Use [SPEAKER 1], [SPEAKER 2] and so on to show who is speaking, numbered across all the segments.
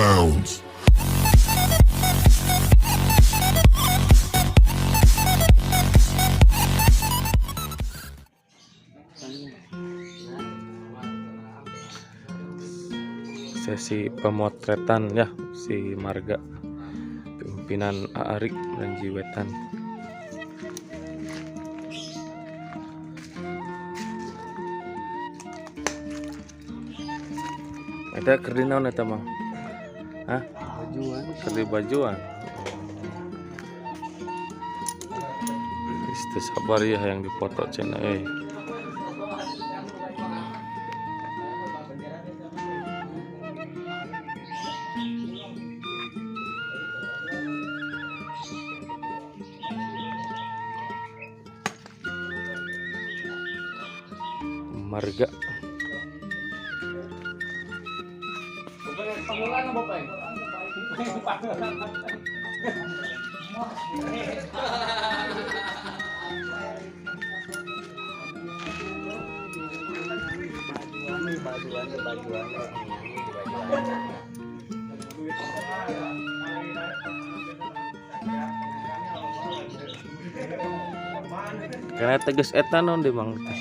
[SPEAKER 1] bounds.
[SPEAKER 2] Sesi pemotretan ya si marga pimpinan Aarik Ranji Wetan. Eta keur di naon eta Mang? Hah?
[SPEAKER 3] Bajuan.
[SPEAKER 2] Keur di bajuan. Geus teu sabar ya yang dipoto cenah euy. Marga karena tegas eta non di Mang teh.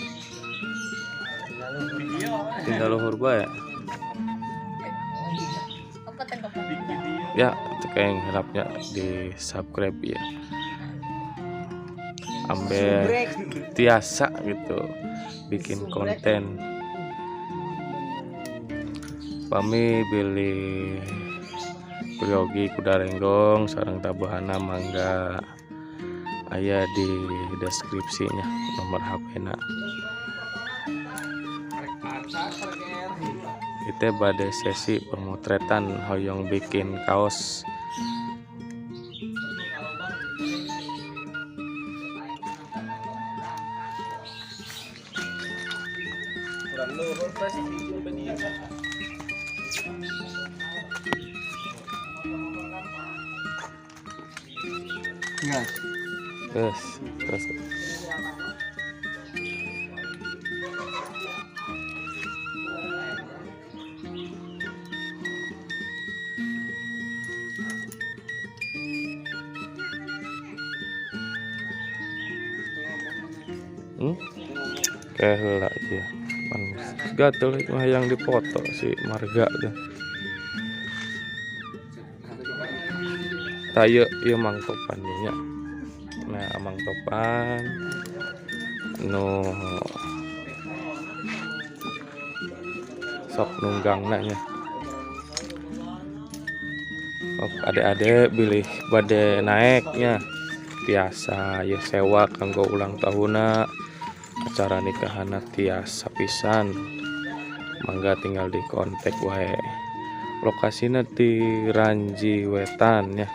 [SPEAKER 2] Tinggal luhur bae. Ya, teka yang harapnya di subscribe ya. Ambe tiasa gitu bikin konten. Pami beli Priyogi Kudarenggong sareng tabahana mangga aya di deskripsinya nomor HP-na. Kita pada sesi pemotretan hoyong bikin kaos. Terus. Kayak heula ya. Gatel mah yang dipoto si marga teh. Tayo ieu Mang Topan nya. Nah, Mang Topan nu sok nunggangna nya. Ade-ade bilih bade naeknya tiasa ya sewa kanggo ulang tahunna acara nikahana tiasa pisan mangga tinggal di kontak wae. Lokasina di Ranji Wetan ya,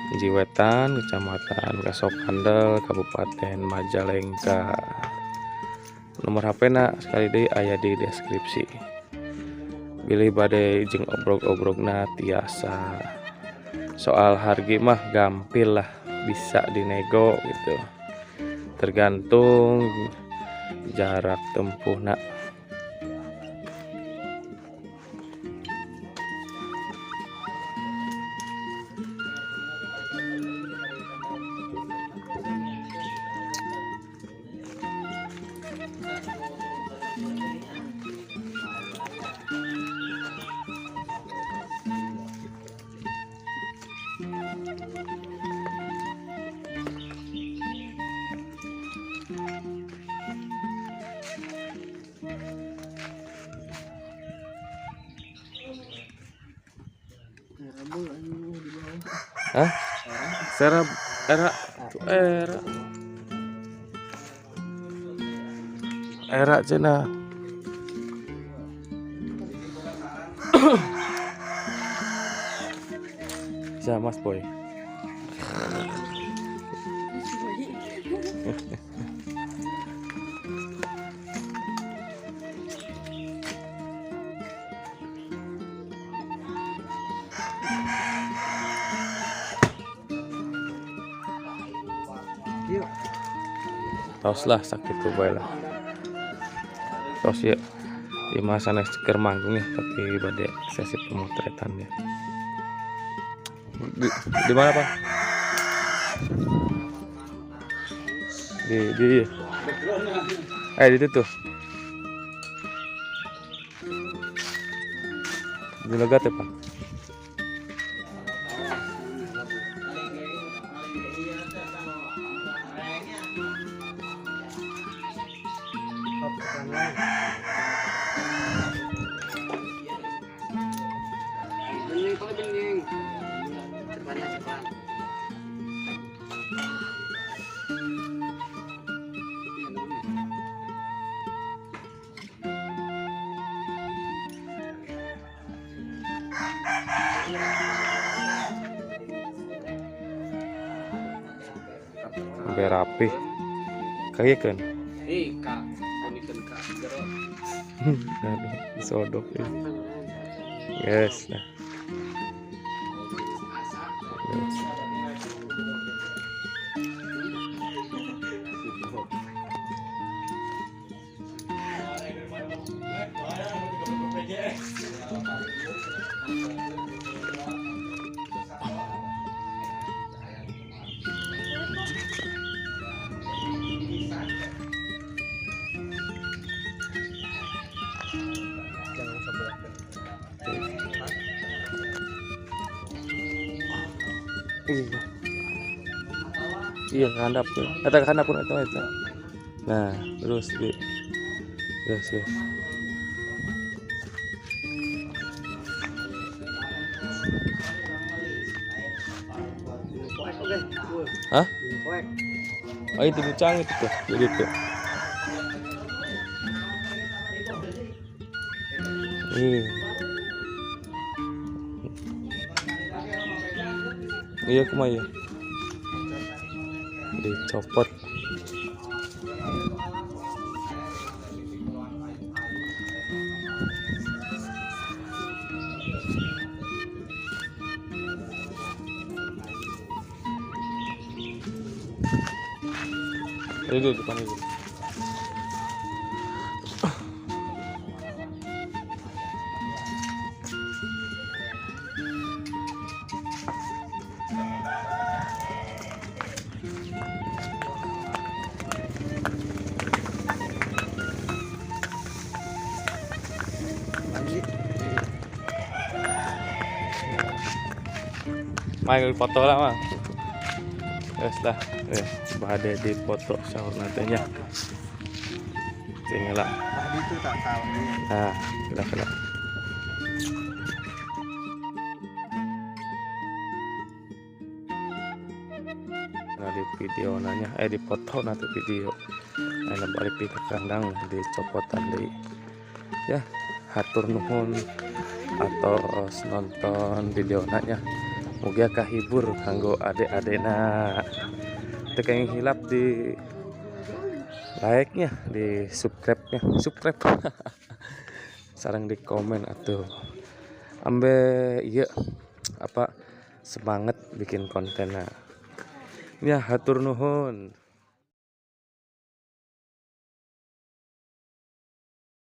[SPEAKER 2] Ranji Wetan Kecamatan Kasokandel Kabupaten Majalengka. Nomor HP-na sekali deui aya di deskripsi. Bilih bade jeung obrog-obrogna tiasa. Soal harga mah gampil lah, bisa dinego gitu. Tergantung jarak tempuhna. Hah? Serap era cenah. Bisa Mas Boy. Tos lah sakit tuh bae lah. Tos ya. di masa next keur manggung ya, tapi pada sesi pemotretan ya. Di mana Pak? Di di situ. Di Legat ya Pak.
[SPEAKER 1] Bening. Cepat.
[SPEAKER 2] Sampai rapi. Kayak kan?
[SPEAKER 1] Kak, unikan kak jero.
[SPEAKER 2] Aduh, disodok ya. Yes. Nah. Iya handap pun. Eta handap pun eta. Nah, terus di terus ya. Hah? Oh itu bucang itu tuh, begitu. Iya kumaha ya? Dicopot. Itu depan itu. Main foto lah mah. Wes lah, bahade di foto sahur nantinya. Tinggal lah.
[SPEAKER 1] Tadi itu tak tahu.
[SPEAKER 2] Nah, sudah. Nah di video nanya, di foto nanti video. Nah balik di kandang dicopotan di. Ya, hatur nuhun atau nonton video nanya. Mugia kahibur kanggo adek-adekna tekan hilap di like-nya, di subscribe sarang di komen atuh ambe iya apa semangat bikin kontennya ya hatur nuhun.